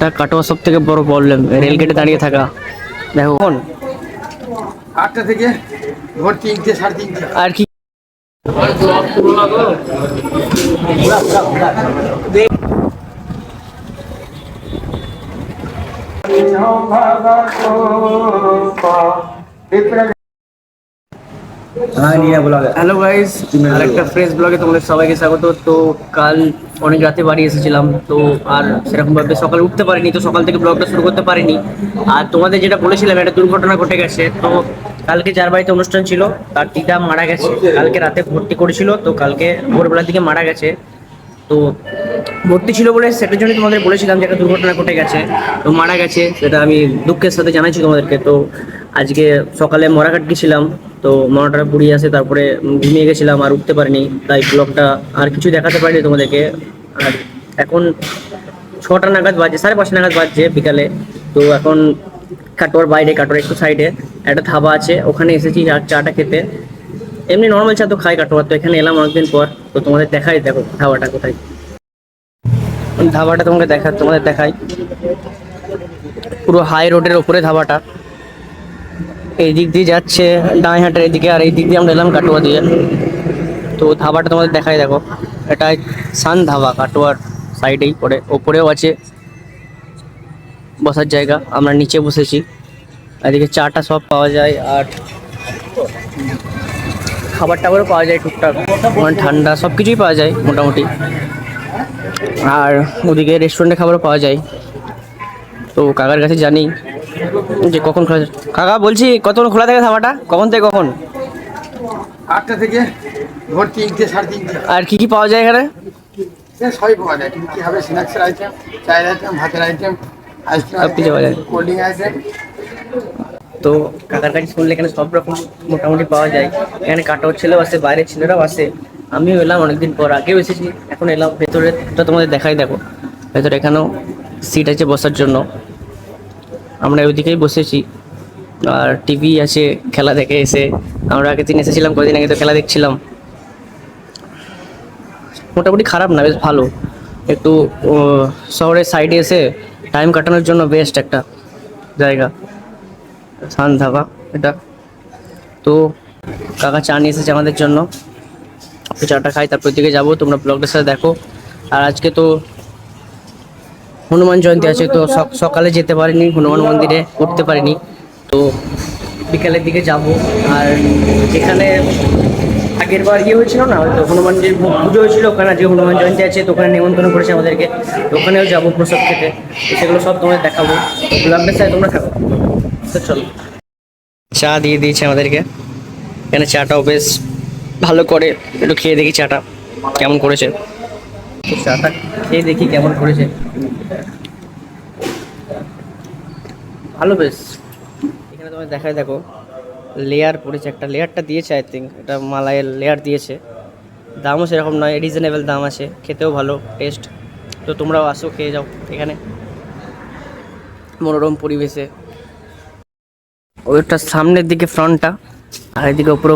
এটা কাটোয়া সব থেকে বড় প্রবলেম, রেলগেটে দাঁড়িয়ে থাকা। দেখো কোন 8টা থেকে ভোর 3টে 3:30 আর কি হ্যালো গাইস, আরেকটা ফ্রেশ ব্লগে তোমাদের সবাইকে স্বাগত। তো কাল অনেক রাতে বাড়ি এসেছিলাম, তো আর সেরকমভাবে সকালে উঠতে পারিনি, তো সকাল থেকে ব্লগটা শুরু করতে পারিনি। আর তোমাদের যেটা বলেছিলাম, একটা দুর্ঘটনা ঘটে গেছে। তো কালকে যার বাড়িতে অনুষ্ঠান ছিল তার দিদা মারা গেছে, কালকে রাতে ভর্তি করেছিল, তো কালকে ভোরবেলার দিকে মারা গেছে। তো ভর্তি ছিল বলে সেটার জন্য তোমাদের বলেছিলাম যে একটা দুর্ঘটনা ঘটে গেছে, তো মারা গেছে, সেটা আমি দুঃখের সাথে জানাচ্ছি তোমাদেরকে। তো আজকে সকালে মরাঘাট গেছিলাম, তো মরাটা পুড়িয়ে আসে, তারপরে ঘুমিয়ে গেছিলাম আর উঠতে পারিনি, তাই ব্লগটা আর কিছু দেখাতে পারিনি তোমাদেরকে। আর এখন 6টা নাগাদ বাজে, 5:30 নাগাদ বাজছে বিকালে। তো এখন কাটোয়ার বাইরে, কাটোয়ার একটু সাইডে একটা ধাবা আছে, ওখানে এসেছি আর চাটা খেতে। এমনি নর্মাল চা তো খাই কাটোয়ার, তো এখানে এলাম অনেকদিন পর। তো তোমাদের দেখাই, দেখো ধাবাটা কোথায়। ধাবাটা তোমাদের দেখাই, পুরো হাই রোডের ওপরে ধাবাটা। এই দিক দিয়ে যাচ্ছে ডাঁইহাটের এদিকে, আর এই দিক দিয়ে আমরা এলাম কাটোয়া দিয়ে। তো ধাবাটা তোমাদের দেখাই, দেখো এটা সান ধাবা, কাটোয়ার সাইডেই পড়ে, ওপরেও আছে বসার জায়গা, আমরা নিচে বসেছি। এদিকে চাটা সব পাওয়া যায়, আর খাবার টাবারও পাওয়া যায় টুকটাক, মানে ঠান্ডা সব কিছুই পাওয়া যায় মোটামুটি। আর ওদিকে রেস্টুরেন্টে খাবারও পাওয়া যায়। তো কাকার কাছে জানি যে কখন খোলা। কাকা বলছি, কতক্ষণ খোলা থাকে ধাবাটা, কখন থেকে কখন? 8টা থেকে ভোর 3টে 3:30। আর কি কি পাওয়া যায় এখানে? সবই পাওয়া যায়, কিন্তু কি হবে, স্ন্যাক্সের আইটেম, চায়ের আইটেম, ভাতের আইটেম, আইসক্রিম সব কিছু পাওয়া যায়। Cold drink item. তো কাকার কাছে শুনলে এখানে সব রকম মোটামুটি পাওয়া যায়। এখানে কাটোয়ার ছেলেও আসে, বাইরের ছেলেরাও আসে। আমিও এলাম অনেকদিন পর, আগেও এসেছি, এখন এলাম। ভেতরেটা তোমাদের দেখাই, দেখো ভেতরে এখানেও সিট আছে বসার জন্য, আমরা ওইদিকেই বসেছি। আর টিভি আছে, খেলা দেখে এসে আমরা আগের দিন এসেছিলাম, কদিন আগে তো খেলা দেখছিলাম। মোটামুটি খারাপ না, বেশ ভালো। একটু শহরের সাইডে এসে টাইম কাটানোর জন্য বেস্ট একটা জায়গা, সান ধাবা এটা। তো কাকা চা নিয়ে এসেছে আমাদের জন্য, তো চাটা খাই, তারপর দিকে যাবো, তোমরা ব্লগটার সাথে দেখো। আর আজকে তো হনুমান জয়ন্তী আছে, তো সকালে যেতে পারিনি হনুমান মন্দিরে, উঠতে পারিনি, তো বিকালের দিকে যাব। আর এখানে আগের বার ইয়ে হয়েছিল না, তো হনুমানজির পুজো হয়েছিল ওখানে, যে হনুমান জয়ন্তী আছে, তো ওখানে নিমন্ত্রণ করেছে আমাদেরকে, তো ওখানেও যাবো প্রসাদ খেতে। তো সেগুলো সব তোমাদের দেখাবো, ব্লগটার সাথে তোমরা থাকো। তো চলো, চা দিয়ে দিয়েছে আমাদেরকে এখানে, চাটাও বেশ ভালো করে, একটু খেয়ে দেখি চাটা কেমন করেছে। তো চাটা খেয়ে দেখি কেমন করেছে, ভালো বেশ। এখানে তোমার দেখায়, দেখো লেয়ার পড়েছে, একটা লেয়ারটা দিয়েছে, আই থিঙ্ক এটা মালাইয়ের লেয়ার দিয়েছে। দামও সেরকম নয়, রিজনেবল দাম আছে, খেতেও ভালো টেস্ট। তো তোমরাও আসো, খেয়ে যাও এখানে মনোরম পরিবেশে। ওইটা সামনের দিকে ফ্রন্টটা, আর এদিকে ওপরে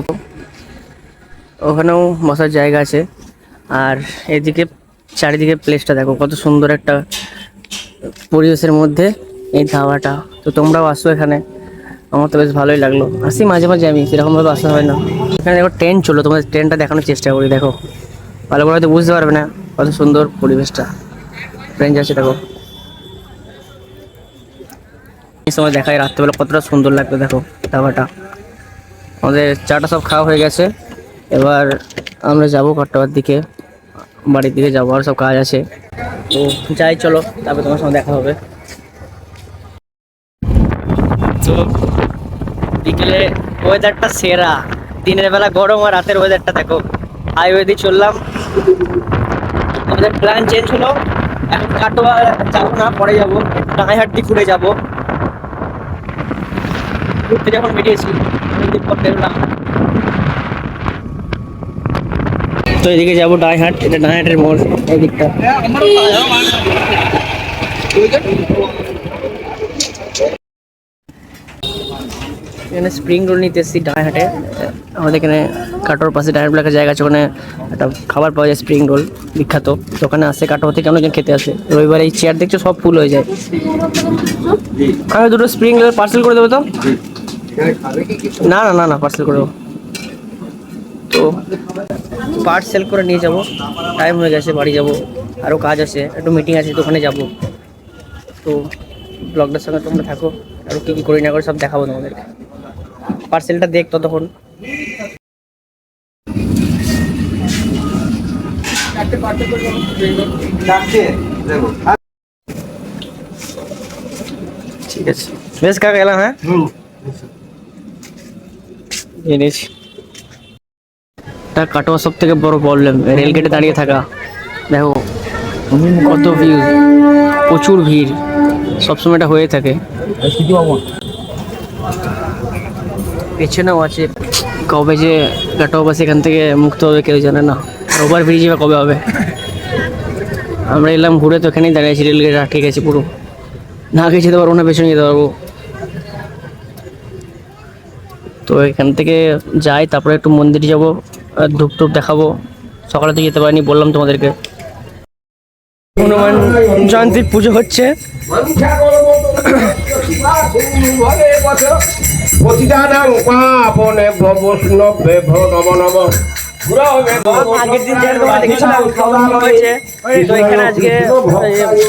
ওখানেও বসার জায়গা আছে। আর এদিকে চারিদিকে প্লেসটা দেখো, কত সুন্দর একটা পরিবেশের মধ্যে এই ধাবাটা। তো তোমরাও আসো এখানে, আমার তো বেশ ভালোই লাগলো। আসি মাঝে মাঝে, আমি সেরকমভাবে আসা হয় না। এখানে দেখো ট্রেন চলো, তোমাদের ট্রেনটা দেখানোর চেষ্টা করি, দেখো ভালো করে হয়তো বুঝতে পারবে না কত সুন্দর পরিবেশটা। ট্রেন যাচ্ছে দেখো, এই সময় দেখায় রাত্রেবেলা কতটা সুন্দর লাগবে, দেখো ধাবাটা। আমাদের চাটা সব খাওয়া হয়ে গেছে, এবার আমরা যাবো কাটোয়ার দিকে, বাড়ির দিকে যাবো, আর সব কাজ আছে। তো যাই, চলো, তারপর তোমার সঙ্গে দেখা হবে। তো বিকেলে ওয়েদারটা সেরা, দিনের বেলা গরম আর রাতের ওয়েদারটা দেখো। হাইওয়ে দিয়ে চললাম, আমাদের প্ল্যান চেঞ্জ হলো, এখন কাটোয়া যাবো না, পরে যাবো রানাঘাট দিয়ে ঘুরে যাবো। ঘুরতে যখন বেরিয়েছি অনেকদিন পর বেরোলাম, তো এদিকে যাবো ডাঁইহাট, এটা ডাঁইহাটের মোড় এই দিকটা। এখানে স্প্রিং রোল নিতে এসেছি ডানহাটে। আমাদের এখানে কাটোর পাশে ডানহাট একটা জায়গা আছে, ওখানে একটা খাবার পাওয়া যায় স্প্রিং রোল, বিখ্যাত। তো ওখানে আসে কাটোর থেকে অনেকজন খেতে আসে। রবিবার এই চেয়ার দেখছো সব ফুল হয়ে যায়। আমি দুটো স্প্রিং রোল পার্সেল করে দেবো তো? না না না না পার্সেল করে দেবো। তো পার্সেল করে নিয়ে যাব, টাইম হয়ে গেছে, বাড়ি যাব, আরও কাজ আছে, একটু মিটিং আছে, তো ওখানে যাবো। তো ব্লগটার সঙ্গে তোমরা থাকো, আর কী কী করি না করে সব দেখাবো তোমাদেরকে। পার্সেলটা দেখ ততক্ষণ। ঠিক আছে, বেশ কাকা এলাম। হ্যাঁ এনেছি। কাটোয়া সব থেকে বড় প্রবলেম রেলগেটে দাঁড়িয়ে থাকা। দেখো কত ভিড়, প্রচুর ভিড়, সবসময় এটা হয়ে থাকে। পেছনেও আছে, কবে যে কাটোয়া বাস এখান থেকে মুক্ত হবে কেউ জানে না। ওভার ব্রিজ বা কবে হবে। আমরা এলাম ঘুরে, তো এখানেই দাঁড়িয়েছি, রেলগেট ঠিক আছে পুরো। না আগে যেতে পারবো না, পেছনে যেতে পারবো। তো এখান থেকে যাই, তারপরে একটু মন্দির যাব, ধূপ টুপ দেখাবো। সকালে তো যেতে পারিনি, বললাম তোমাদেরকে। হনুমান জয়ন্তীর পুজো হচ্ছে। আগের দিন যেখানে তোমরা দেখেছিলাম খাওয়া দাওয়া হয়েছে, তো এখানে আজকে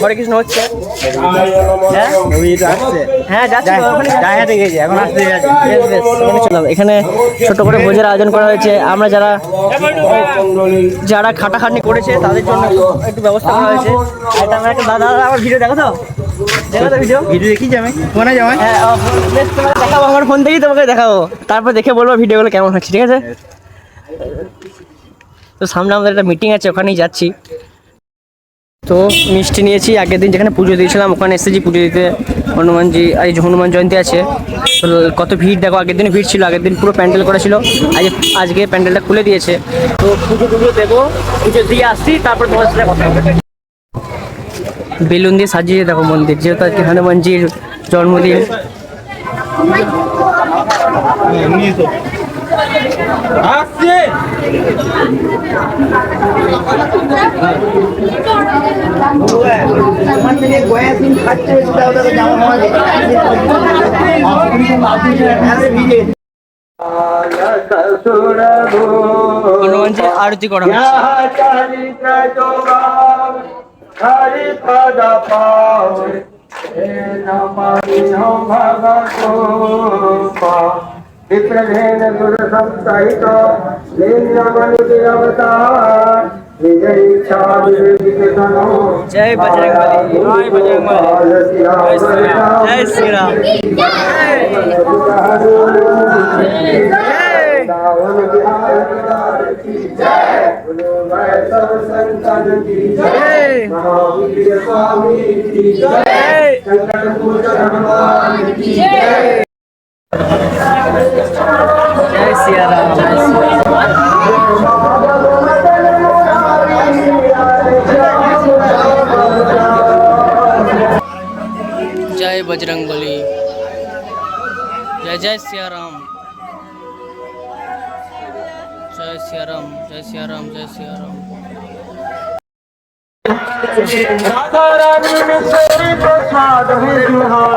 হরে কৃষ্ণ হচ্ছে। হ্যাঁ যাচ্ছি, এখন আসতে এখানে ছোট করে ভোজের আয়োজন করা হয়েছে। আমরা যারা যারা খাটাখাটনি করেছে তাদের জন্য একটু ব্যবস্থা করা হয়েছে। আমরা একটা দাদা আমার ভিডিও দেখো তো, দেখো তো ভিডিও দেখি আমি ফোনে যাবো। হ্যাঁ দেখাবো, আমার ফোন থেকেই তোমাকে দেখাবো, তারপর দেখে বলবো ভিডিওগুলো কেমন হচ্ছে, ঠিক আছে? তো সামনে আমাদের একটা মিটিং আছে, ওখানেই যাচ্ছি। তো মিষ্টি নিয়েছি, আগের দিন যেখানে পুজো দিয়েছিলাম ওখানে এসেছি পুজো দিতে হনুমানজি। এই যে হনুমান জয়ন্তী আছে, তো কত ভিড় দেখো। আগের দিনে ভিড় ছিল, আগের দিন পুরো প্যান্ডেল করা ছিল, আজকে প্যান্ডেলটা খুলে দিয়েছে। তো পুজো দেবো, পুজো দিয়ে আসছি, তারপর তোমার সাথে কথা হবে। বেলুন দিয়ে সাজিয়ে দেখো মন্দির, যেহেতু আজকে হনুমানজির জন্মদিন। হনুমানজি আরতি করা হচ্ছে। विप्रधेन गुरुसंसहित लीलामणि अवतार विजयीच्छा विवेकितनो जय बजरंगबली, जय बजरंगबली, जय श्री राम, जय सिया राम, जय बजरंगबली, जय जय सिया राम, जय सिया राम, जय सिया राम, जय सिया राम।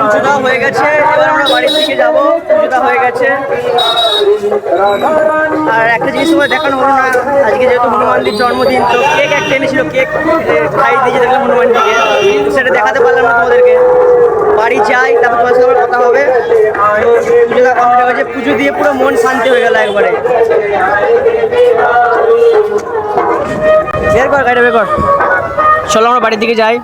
পুজোটা হয়ে গেছে, এবার আমরা বাড়ির দিকে যাবো। পুজোটা হয়ে গেছে, আর একটা জিনিস তোমার দেখানো হলো না, আজকে যেহেতু হনুমানজির জন্মদিন, তো কেক একটা এনেছিল, কেক খাই দিয়ে দেখলাম হনুমানজিকে, সেটা দেখাতে পারলাম না তোমাদেরকে। বাড়ি যাই, তারপর তোমার সাথে কথা হবে। তো পুজোটা কমপ্লিট হয়ে গেছে, পুজো দিয়ে পুরো মন শান্তি হয়ে গেল একবারে। বের কর গাড়িটা, বের কর, চলো আমরা বাড়ির দিকে যাই।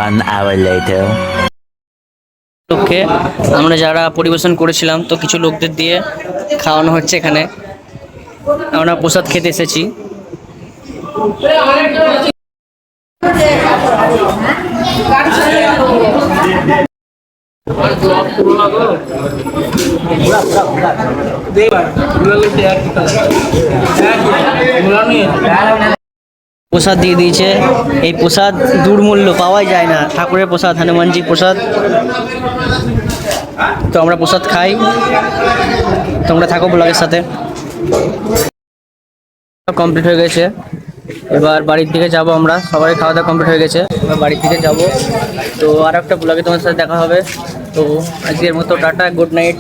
One hour later. লোককে আমরা যারা পরিবেশন করেছিলাম, তো কিছু লোকদের দিয়ে খাওয়ানো হচ্ছে। এখানে আমরা প্রসাদ খেতে এসেছি। প্রসাদ দিয়ে দিয়েছে। এই প্রসাদ দুর্মূল্য, পাওয়াই যায় না। ঠাকুরের প্রসাদ, হনুমানজি প্রসাদ। তো আমরা প্রসাদ খাই, তোমরা থাকো ব্লগের সাথে। কমপ্লিট হয়ে গেছে, এবার বাড়ির দিকে যাব আমরা। সবাই খাওয়া দাওয়া কমপ্লিট হয়ে গেছে, এবার বাড়ির দিকে যাব। তো আর একটা ব্লগে তোমার সাথে দেখা হবে। তো আজকের মতো টাটা, গুড নাইট।